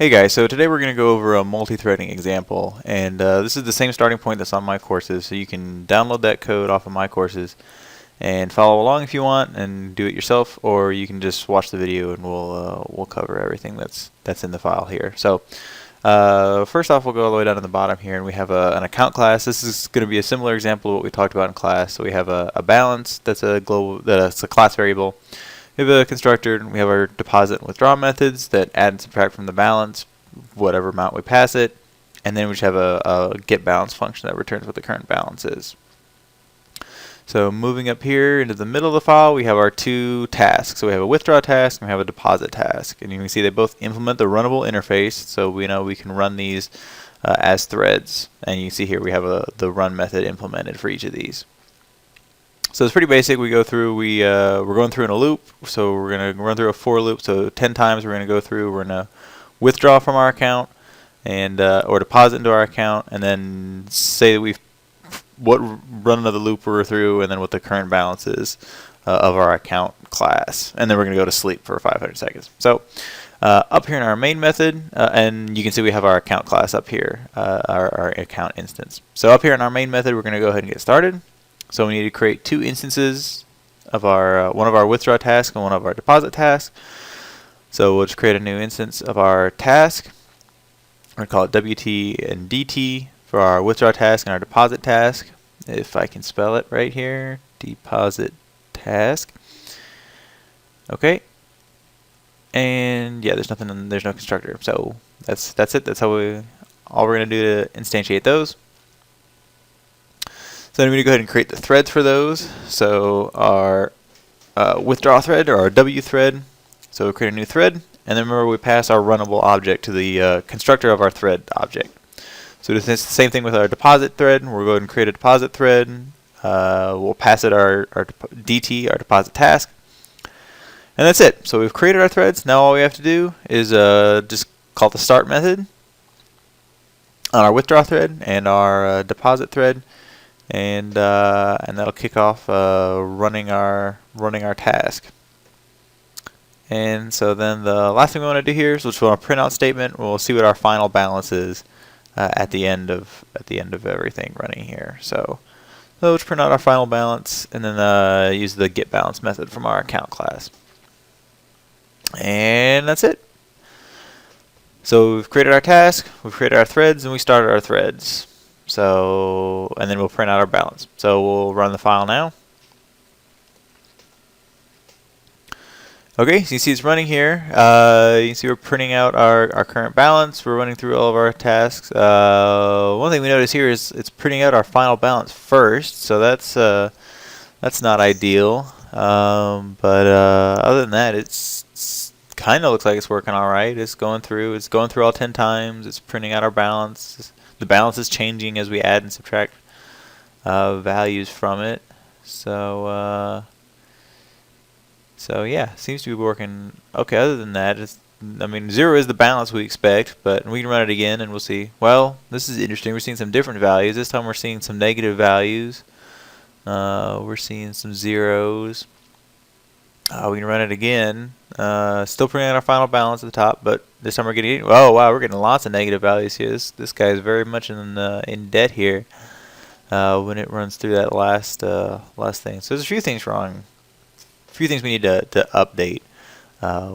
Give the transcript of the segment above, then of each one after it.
Hey guys, so today we're going to go over a multi-threading example, and this is the same starting point that's on myCourses, so you can download that code off of myCourses and follow along if you want and do it yourself, or you can just watch the video and we'll cover everything that's in the file here. So first off, we'll go all the way down to the bottom here, and we have an account class. This is going to be a similar example of what we talked about in class. So we have a balance that's a class variable. We have a constructor, and we have our deposit and withdraw methods that add and subtract from the balance, whatever amount we pass it, and then we just have a get balance function that returns what the current balance is. So moving up here into the middle of the file, we have our two tasks. So we have a withdraw task and we have a deposit task, and you can see they both implement the runnable interface, so we know we can run these as threads. And you see here we have the run method implemented for each of these. So it's pretty basic. We go through, we're going through in a loop, so we're going to run through a for loop. So 10 times we're going to go through, we're going to withdraw from our account and or deposit into our account, and then say that what run another loop we're through, and then what the current balance is of our account class, and then we're going to go to sleep for 500 seconds. So up here in our main method, and you can see we have our account class up here, our account instance. So up here in our main method, we're going to go ahead and get started. So we need to create two instances of our one of our withdraw tasks and one of our deposit tasks. So we'll just create a new instance of our task. We're going to call it WT and DT for our withdraw task and our deposit task. If I can spell it right here, deposit task. Okay. And yeah, there's no constructor. So that's it. That's how all we're going to do to instantiate those. So then we're going to go ahead and create the threads for those. So our withdraw thread, or our W thread. So we'll create a new thread, and then remember we pass our runnable object to the constructor of our thread object. So this is the same thing with our deposit thread. We'll go ahead and create a deposit thread. We'll pass it our DT, our deposit task. And that's it. So we've created our threads. Now all we have to do is just call the start method on our withdraw thread and our deposit thread. And that'll kick off running our task. And so then the last thing we want to do here is we'll just want a printout statement. We'll see what our final balance is at the end of everything running here. So let's print out our final balance, and then use the get balance method from our account class. And that's it. So we've created our task, we've created our threads, and we started our threads. So, and then we'll print out our balance. So we'll run the file now. Okay, so you see it's running here. You can see we're printing out our current balance. We're running through all of our tasks. One thing we notice here is it's printing out our final balance first. So that's not ideal. But other than that, it's kind of looks like it's working all right. It's going through all 10 times. It's printing out our balance. The balance is changing as we add and subtract values from it. So yeah, seems to be working okay. Other than that, I mean, 0 is the balance we expect, but we can run it again and we'll see. Well, this is interesting. We're seeing some different values. This time we're seeing some negative values. We're seeing some zeros. We can run it again. Still printing out our final balance at the top, but this time we're getting, oh wow, we're getting lots of negative values here. This guy is very much in debt here when it runs through that last thing. So there's a few things wrong. A few things we need to update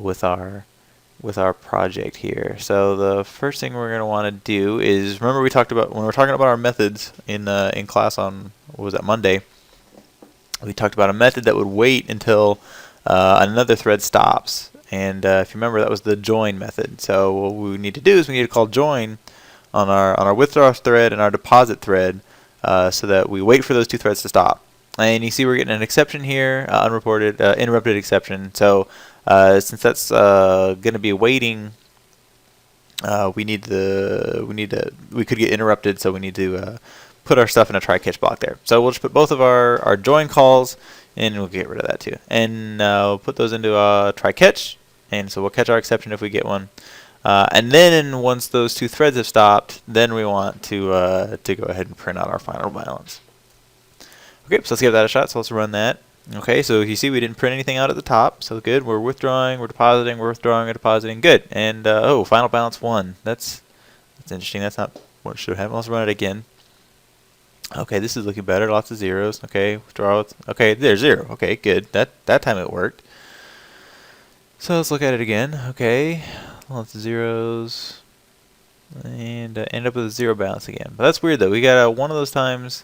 with our project here. So the first thing we're going to want to do is, remember we talked about when we were talking about our methods in class on, what was that, Monday. We talked about a method that would wait until another thread stops, and if you remember, that was the join method. So what we need to do is we need to call join on our withdraw thread and our deposit thread, so that we wait for those two threads to stop. And you see we're getting an exception here, unreported interrupted exception. So since that's going to be waiting, we could get interrupted, so we need to put our stuff in a try catch block there. So we'll just put both of our join calls, and we'll get rid of that too. And we'll put those into a try catch, and so we'll catch our exception if we get one. And then once those two threads have stopped, then we want to go ahead and print out our final balance. Okay, so let's give that a shot. So let's run that. Okay, so you see we didn't print anything out at the top, so good. We're withdrawing, we're depositing, we're withdrawing, we're depositing. Good. And oh, final balance 1. That's interesting. That's not what should have happened. Let's run it again. Okay, this is looking better. Lots of zeros. Okay, withdraw. Okay, there's 0. Okay, good. That time it worked. So let's look at it again. Okay, lots of zeros, and end up with a 0 balance again. But that's weird though. We got one of those times.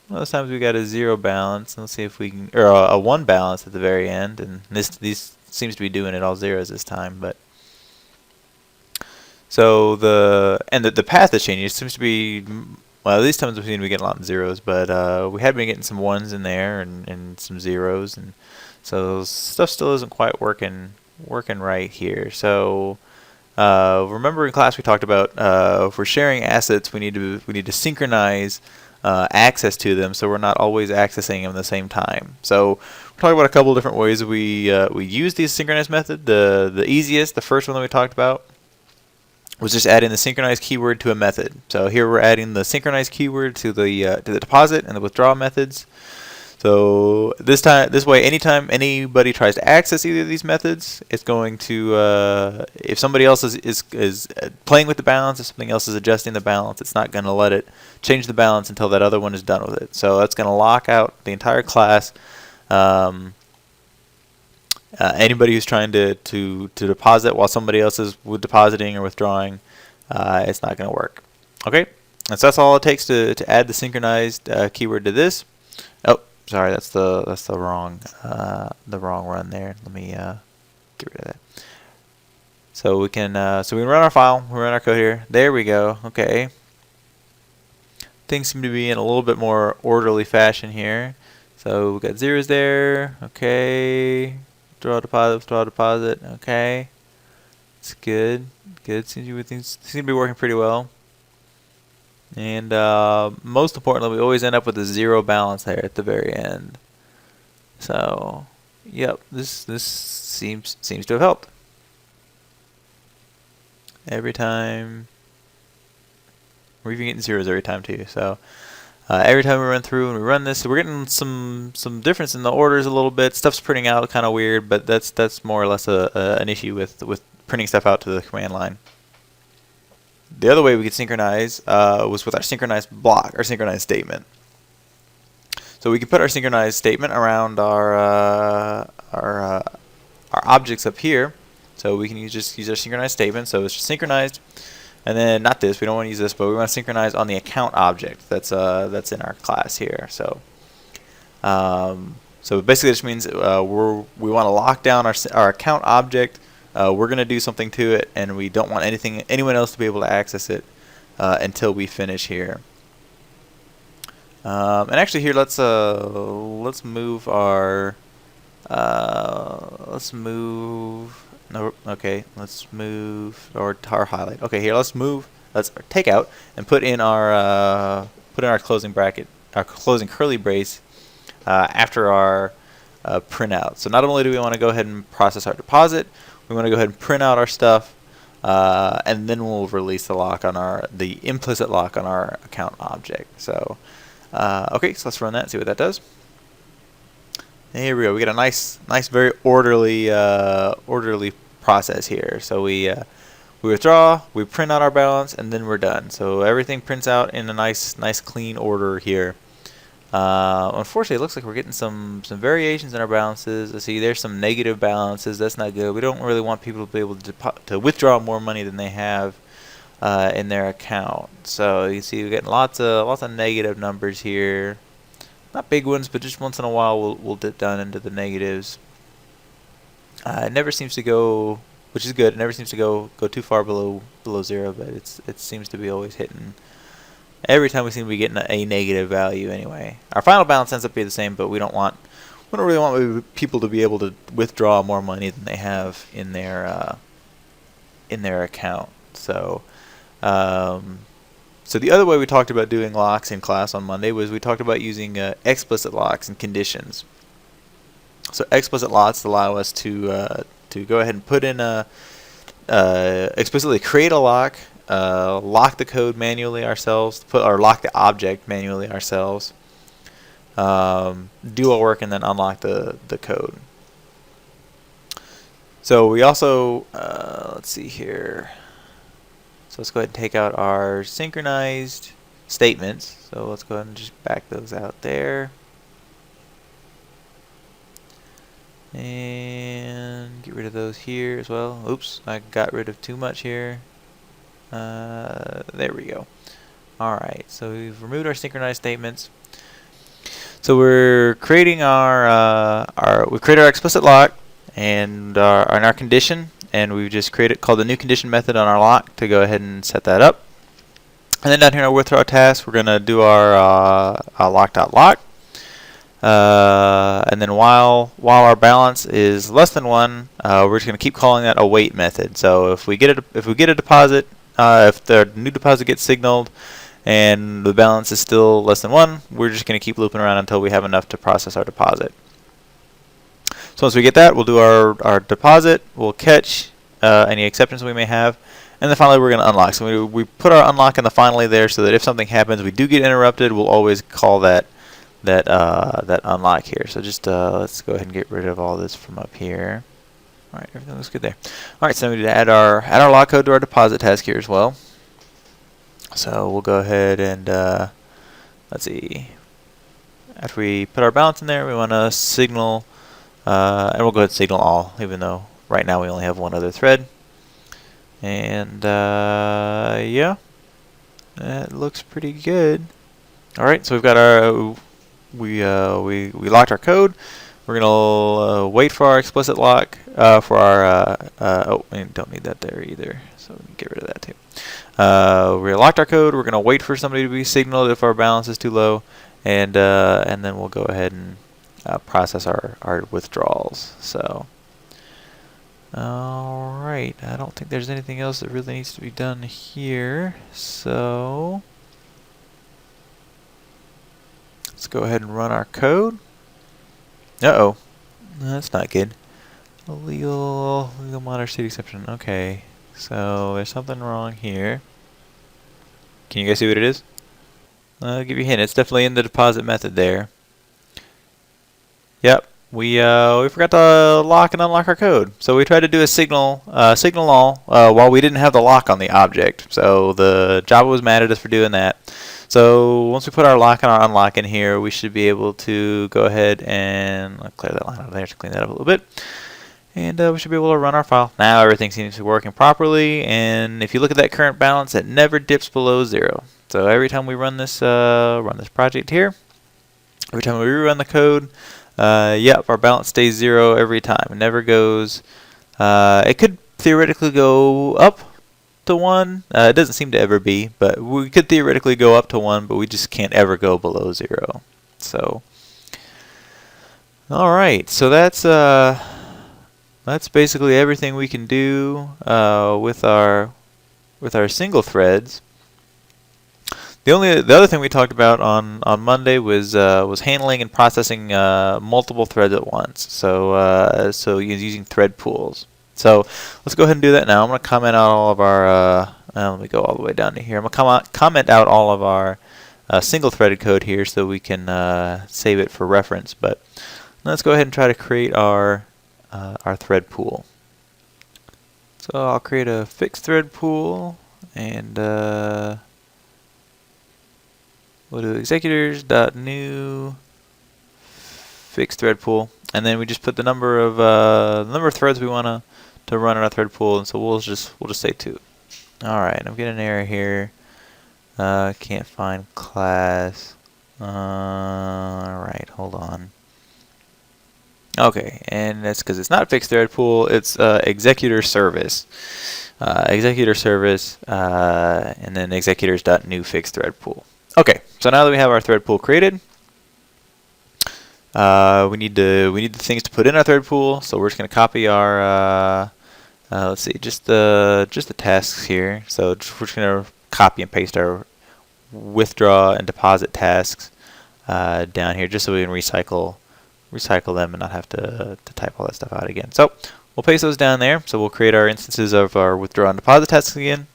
One of those times we got a 0 balance. Let's see if we can, or a 1 balance at the very end. And these seems to be doing it all zeros this time. But so the path is changing. It seems to be, well, these times we seem to be getting a lot of zeros. But we had been getting some 1s in there and some zeros, and so stuff still isn't quite working right here. So remember in class we talked about if we're sharing assets, we need to synchronize access to them, so we're not always accessing them at the same time. So we're talking about a couple different ways we use the synchronized method. The easiest, the first one that we talked about, was just adding the synchronized keyword to a method. So here we're adding the synchronized keyword to the deposit and the withdrawal methods. So this way, anytime anybody tries to access either of these methods, it's going to, if somebody else is playing with the balance, if something else is adjusting the balance, it's not going to let it change the balance until that other one is done with it. So that's going to lock out the entire class. Anybody who's trying to deposit while somebody else is depositing or withdrawing, it's not going to work. Okay, and so that's all it takes to add the synchronized keyword to this. Oh, sorry, that's the wrong run there. Let me get rid of that. So we can run our file, we run our code here. There we go. Okay. Things seem to be in a little bit more orderly fashion here. So we got zeros there. Okay. Withdraw deposit. Okay. It's good. Good. Things seem to be working pretty well. And most importantly, we always end up with a 0 balance there at the very end. So, yep, this seems to have helped. Every time, we're even getting zeros every time too. So every time we run through and we run this, so we're getting some difference in the orders a little bit. Stuff's printing out kind of weird, but that's more or less an issue with printing stuff out to the command line. The other way we could synchronize was with our synchronized block, our synchronized statement. So we can put our synchronized statement around our objects up here. So we can just use our synchronized statement. So it's just synchronized, and then not this. We don't want to use this, but we want to synchronize on the account object that's in our class here. So so basically this means we want to lock down our account object. We're going to do something to it, and we don't want anyone else to be able to access it until we finish here. And actually here, let's move our let's move our highlight. Okay, here let's take out and put in our closing bracket, our closing curly brace after our printout. So not only do we want to go ahead and process our deposit, we want to go ahead and print out our stuff, and then we'll release the implicit lock on our account object. So, okay, so let's run that and see what that does. And here we go. We get a nice, very orderly process here. So we withdraw, we print out our balance, and then we're done. So everything prints out in a nice, clean order here. Unfortunately, it looks like we're getting some variations in our balances. Let's see, there's some negative balances. That's not good. We don't really want people to be able to withdraw more money than they have in their account. So you see, we're getting lots of negative numbers here. Not big ones, but just once in a while we'll dip down into the negatives. It never seems to go, which is good. It never seems to go too far below 0, but it seems to be always hitting. Every time we seem to be getting a negative value anyway. Our final balance ends up being the same, but we don't really want people to be able to withdraw more money than they have in their account. So so the other way we talked about doing locks in class on Monday was we talked about using explicit locks and conditions. So explicit locks allow us to go ahead and put in explicitly create a lock, lock the code manually ourselves, lock the object manually ourselves, do our work and then unlock the code. So we also, let's see here. So let's go ahead and take out our synchronized statements. So let's go ahead and just back those out there. And get rid of those here as well. Oops, I got rid of too much here. There we go. Alright, so we've removed our synchronized statements. So we're creating we created our explicit lock and our condition, and we've just called the new condition method on our lock to go ahead and set that up. And then down here in our withdraw task, we're going to do our lock.lock. And then while our balance is less than 1, we're just going to keep calling that await method. So if we get a deposit, if the new deposit gets signaled and the balance is still less than 1, we're just going to keep looping around until we have enough to process our deposit. So once we get that, we'll do our deposit, we'll catch any exceptions we may have, and then finally we're going to unlock. So we put our unlock in the finally there so that if something happens, we do get interrupted, we'll always call that unlock here. So just let's go ahead and get rid of all this from up here. All right, everything looks good there. All right, so we need to add our lock code to our deposit task here as well. So we'll go ahead and let's see. After we put our balance in there, we want to signal, and we'll go ahead and signal all, even though right now we only have one other thread. And yeah, that looks pretty good. All right, so we've got our we locked our code. We're gonna wait for our explicit lock for our oh, we don't need that there either, so we can get rid of that too. We locked our code. We're gonna wait for somebody to be signaled if our balance is too low, and then we'll go ahead and process our withdrawals. So all right, I don't think there's anything else that really needs to be done here, so let's go ahead and run our code. Uh-oh. That's not good. Legal monitor state exception. Okay. So there's something wrong here. Can you guys see what it is? I'll give you a hint. It's definitely in the deposit method there. Yep. We forgot to lock and unlock our code. So we tried to do a signal all while we didn't have the lock on the object. So the Java was mad at us for doing that. So once we put our lock and our unlock in here, we should be able to go ahead and I'll clear that line out of there to clean that up a little bit. And we should be able to run our file. Now everything seems to be working properly, and if you look at that current balance, it never dips below 0. So every time we run this project here, every time we rerun the code, yep, our balance stays 0 every time. It never goes. It could theoretically go up to 1. It doesn't seem to ever be, but we could theoretically go up to 1, but we just can't ever go below 0. So, all right. So that's basically everything we can do with our single threads. The other thing we talked about on Monday was handling and processing multiple threads at once. So using thread pools. So let's go ahead and do that now. I'm going to comment out all of our. Let me go all the way down to here. I'm going to comment out all of our single-threaded code here so we can save it for reference. But let's go ahead and try to create our thread pool. So I'll create a fixed thread pool, and we'll do executors.new fixed thread pool, and then we just put the number of threads we want to run in our thread pool, and so we'll just say 2. All right, I'm getting an error here. Can't find class. All right, hold on. Okay, and that's because it's not a fixed thread pool. It's executor service, and then executors.new fixed thread pool. Okay, so now that we have our thread pool created, we need the things to put in our thread pool. So we're just going to copy our let's see, just the tasks here. So we're just going to copy and paste our withdraw and deposit tasks down here, just so we can recycle them and not have to type all that stuff out again. So we'll paste those down there. So we'll create our instances of our withdraw and deposit tasks again,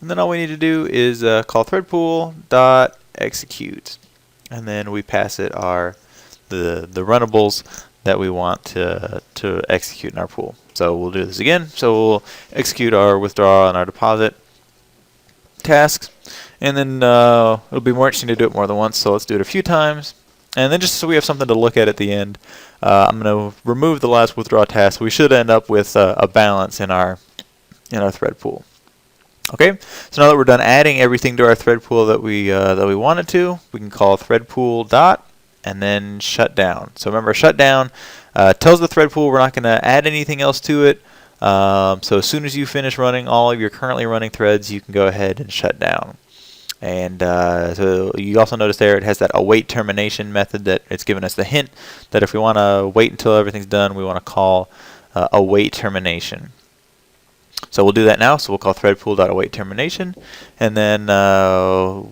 and then all we need to do is call thread pool dot execute, and then we pass it the runnables that we want to execute in our pool. So we'll do this again. So we'll execute our withdrawal and our deposit tasks, and then it'll be more interesting to do it more than once. So let's do it a few times, and then just so we have something to look at the end, I'm going to remove the last withdraw task. We should end up with a balance in our thread pool. Okay, so now that we're done adding everything to our thread pool that we wanted to, we can call thread pool dot and then shut down. So remember, shut down tells the thread pool we're not going to add anything else to it. So as soon as you finish running all of your currently running threads, you can go ahead and shut down. And so you also notice there it has that await termination method that it's given us the hint that if we want to wait until everything's done, we want to call await termination. So we'll do that now. So we'll call threadpool.await termination, and then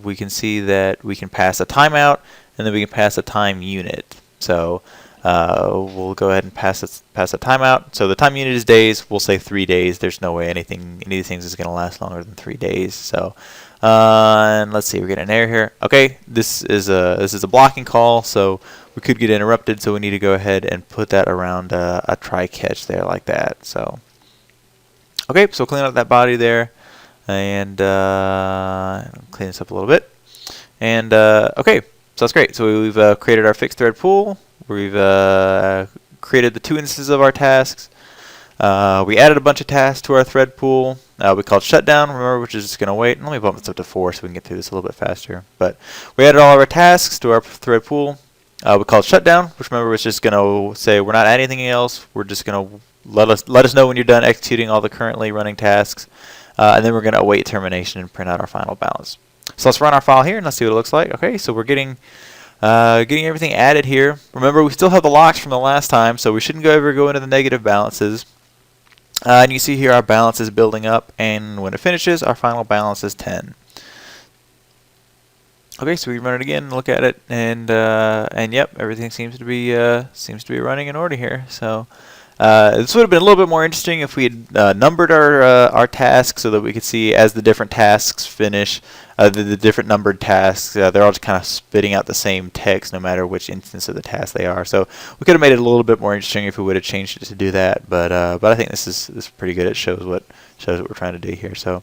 we can see that we can pass a timeout, and then we can pass a time unit. So we'll go ahead and pass a timeout. So the time unit is days. We'll say 3 days. There's no way any of these things is going to last longer than 3 days. So and let's see, we're getting an error here. Okay, this is a blocking call, so we could get interrupted. So we need to go ahead and put that around a try catch there like that. So. Okay, so clean up that body there, and clean this up a little bit. And okay, so that's great. So we've created our fixed thread pool. We've created the 2 instances of our tasks. We added a bunch of tasks to our thread pool. We called shutdown, remember, which is just going to wait. Let me bump this up to 4 so we can get through this a little bit faster. But we added all of our tasks to our thread pool. We called shutdown, which remember was just going to say we're not adding anything else. We're just going to let us know when you're done executing all the currently running tasks, and then we're going to await termination and print out our final balance. So let's run our file here and let's see what it looks like. Okay, so we're getting everything added here. Remember, we still have the locks from the last time, so we shouldn't ever go into the negative balances. And you see here our balance is building up, and when it finishes, our final balance is 10. Okay, so we run it again, look at it, and yep, everything seems to be running in order here. So. This would have been a little bit more interesting if we had numbered our tasks so that we could see as the different tasks finish, the different numbered tasks, they're all just kind of spitting out the same text no matter which instance of the task they are. So we could have made it a little bit more interesting if we would have changed it to do that. But I think this is pretty good. It shows what we're trying to do here. So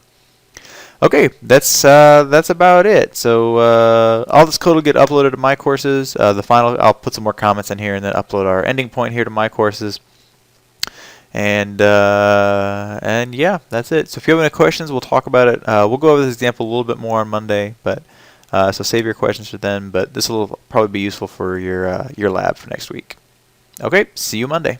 okay, that's about it. So all this code will get uploaded to myCourses. I'll put some more comments in here and then upload our ending point here to myCourses. And yeah, that's it. So if you have any questions, we'll talk about it. We'll go over this example a little bit more on Monday, but so save your questions for then. But this will probably be useful for your lab for next week. Okay, see you Monday.